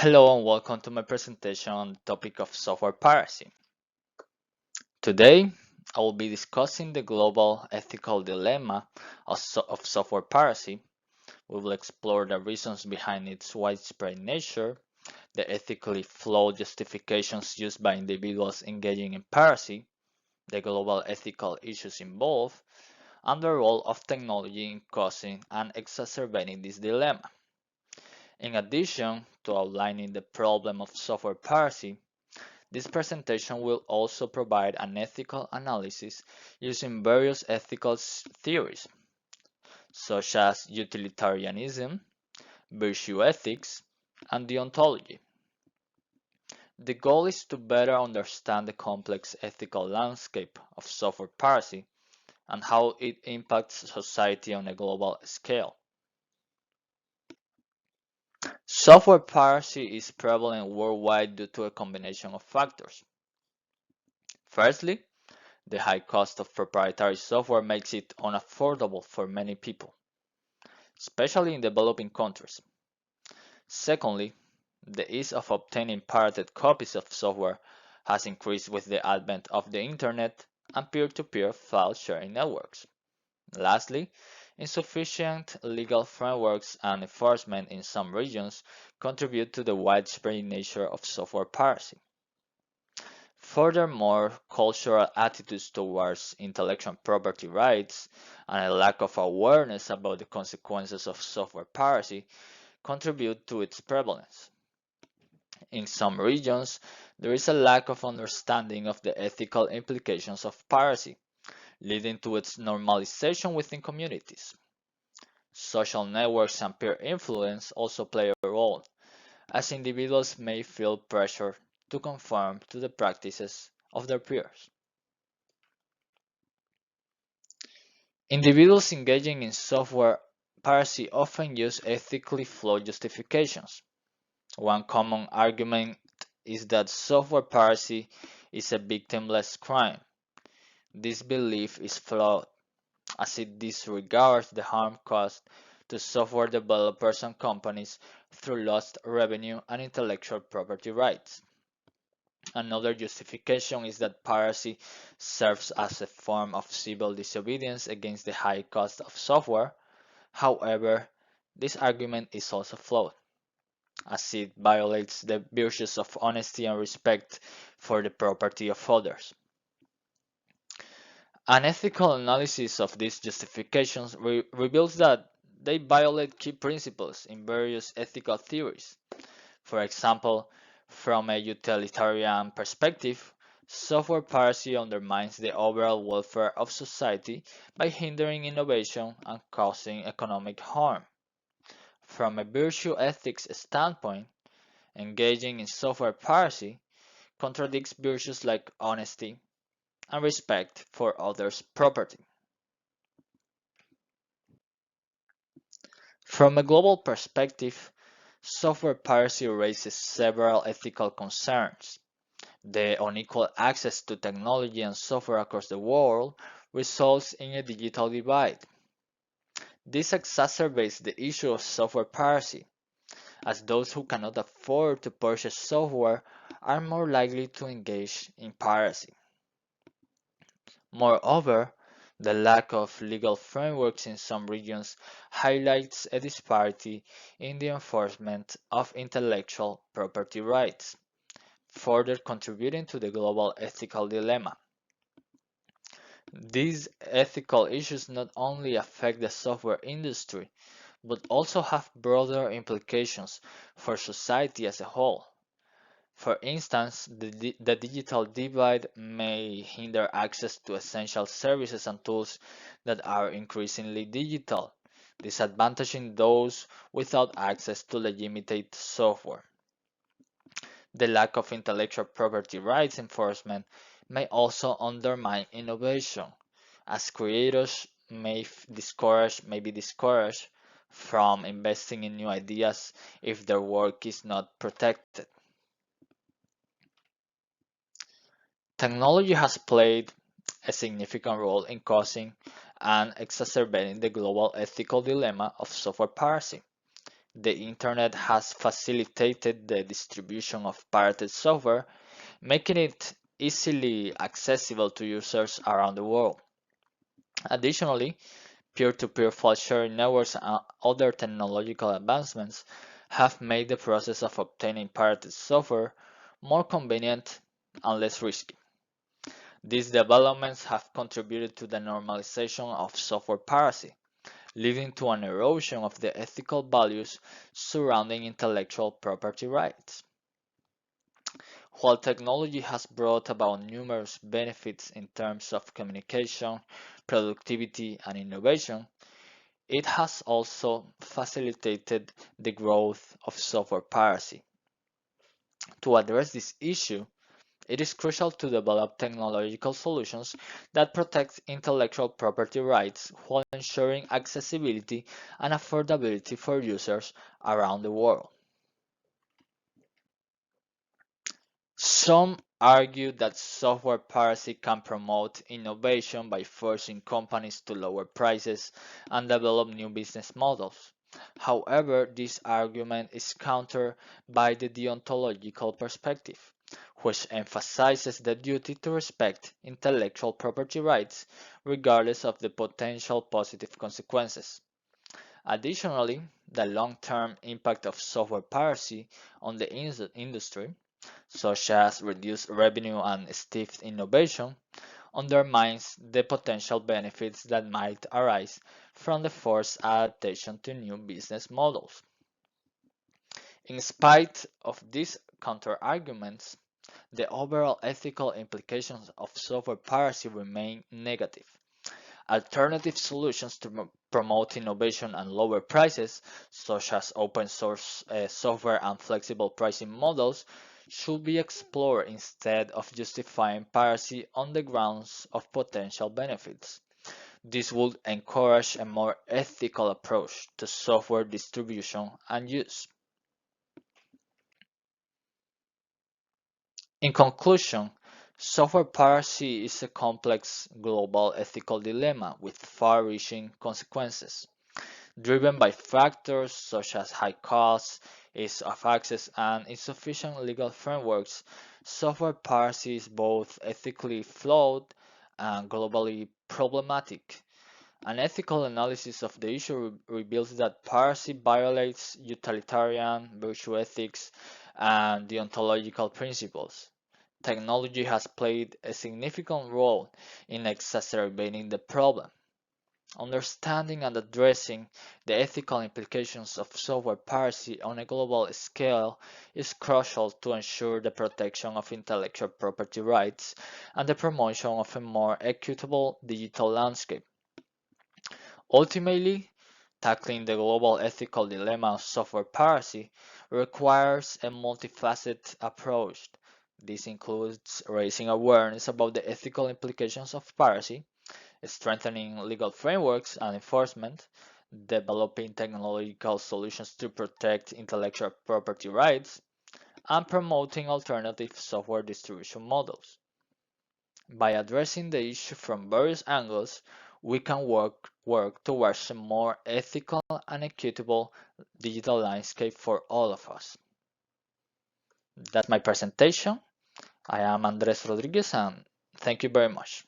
Hello and welcome to my presentation on the topic of software piracy. Today, I will be discussing the global ethical dilemma of software piracy. We will explore the reasons behind its widespread nature, the ethically flawed justifications used by individuals engaging in piracy, the global ethical issues involved, and the role of technology in causing and exacerbating this dilemma. In addition to outlining the problem of software piracy, this presentation will also provide an ethical analysis using various ethical theories, such as utilitarianism, virtue ethics, and deontology. The goal is to better understand the complex ethical landscape of software piracy and how it impacts society on a global scale. Software piracy is prevalent worldwide due to a combination of factors. Firstly, the high cost of proprietary software makes it unaffordable for many people, especially in developing countries. Secondly, the ease of obtaining pirated copies of software has increased with the advent of the Internet and peer-to-peer file sharing networks. Lastly, insufficient legal frameworks and enforcement in some regions contribute to the widespread nature of software piracy. Furthermore, cultural attitudes towards intellectual property rights and a lack of awareness about the consequences of software piracy contribute to its prevalence. In some regions, there is a lack of understanding of the ethical implications of piracy, leading to its normalization within communities. Social networks and peer influence also play a role, as individuals may feel pressure to conform to the practices of their peers. Individuals engaging in software piracy often use ethically flawed justifications. One common argument is that software piracy is a victimless crime. This belief is flawed, as it disregards the harm caused to software developers and companies through lost revenue and intellectual property rights. Another justification is that piracy serves as a form of civil disobedience against the high cost of software. However, this argument is also flawed, as it violates the virtues of honesty and respect for the property of others. An ethical analysis of these justifications reveals that they violate key principles in various ethical theories. For example, from a utilitarian perspective, software piracy undermines the overall welfare of society by hindering innovation and causing economic harm. From a virtue ethics standpoint, engaging in software piracy contradicts virtues like honesty and respect for others' property. From a global perspective, software piracy raises several ethical concerns. The unequal access to technology and software across the world results in a digital divide. This exacerbates the issue of software piracy, as those who cannot afford to purchase software are more likely to engage in piracy. Moreover, the lack of legal frameworks in some regions highlights a disparity in the enforcement of intellectual property rights, further contributing to the global ethical dilemma. These ethical issues not only affect the software industry, but also have broader implications for society as a whole. For instance, the digital divide may hinder access to essential services and tools that are increasingly digital, disadvantaging those without access to legitimate software. The lack of intellectual property rights enforcement may also undermine innovation, as creators may be discouraged from investing in new ideas if their work is not protected. Technology has played a significant role in causing and exacerbating the global ethical dilemma of software piracy. The internet has facilitated the distribution of pirated software, making it easily accessible to users around the world. Additionally, peer-to-peer file sharing networks and other technological advancements have made the process of obtaining pirated software more convenient and less risky. These developments have contributed to the normalization of software piracy, leading to an erosion of the ethical values surrounding intellectual property rights. While technology has brought about numerous benefits in terms of communication, productivity, and innovation, it has also facilitated the growth of software piracy. To address this issue, it is crucial to develop technological solutions that protect intellectual property rights while ensuring accessibility and affordability for users around the world. Some argue that software piracy can promote innovation by forcing companies to lower prices and develop new business models. However, this argument is countered by the deontological perspective, which emphasizes the duty to respect intellectual property rights regardless of the potential positive consequences. Additionally, the long-term impact of software piracy on the industry, such as reduced revenue and stiff innovation, undermines the potential benefits that might arise from the forced adaptation to new business models. In spite of these counterarguments, the overall ethical implications of software piracy remain negative. Alternative solutions to promote innovation and lower prices, such as open source software and flexible pricing models, should be explored instead of justifying piracy on the grounds of potential benefits. This would encourage a more ethical approach to software distribution and use. In conclusion, software piracy is a complex global ethical dilemma with far-reaching consequences. Driven by factors such as high costs, ease of access, and insufficient legal frameworks, software piracy is both ethically flawed and globally problematic. An ethical analysis of the issue reveals that piracy violates utilitarian, virtue ethics, and deontological principles. Technology has played a significant role in exacerbating the problem. Understanding and addressing the ethical implications of software piracy on a global scale is crucial to ensure the protection of intellectual property rights and the promotion of a more equitable digital landscape. Ultimately, tackling the global ethical dilemma of software piracy requires a multifaceted approach. This includes raising awareness about the ethical implications of piracy, strengthening legal frameworks and enforcement, developing technological solutions to protect intellectual property rights, and promoting alternative software distribution models. By addressing the issue from various angles, we can work towards a more ethical and equitable digital landscape for all of us. That's my presentation. I am Andres Rodriguez and thank you very much.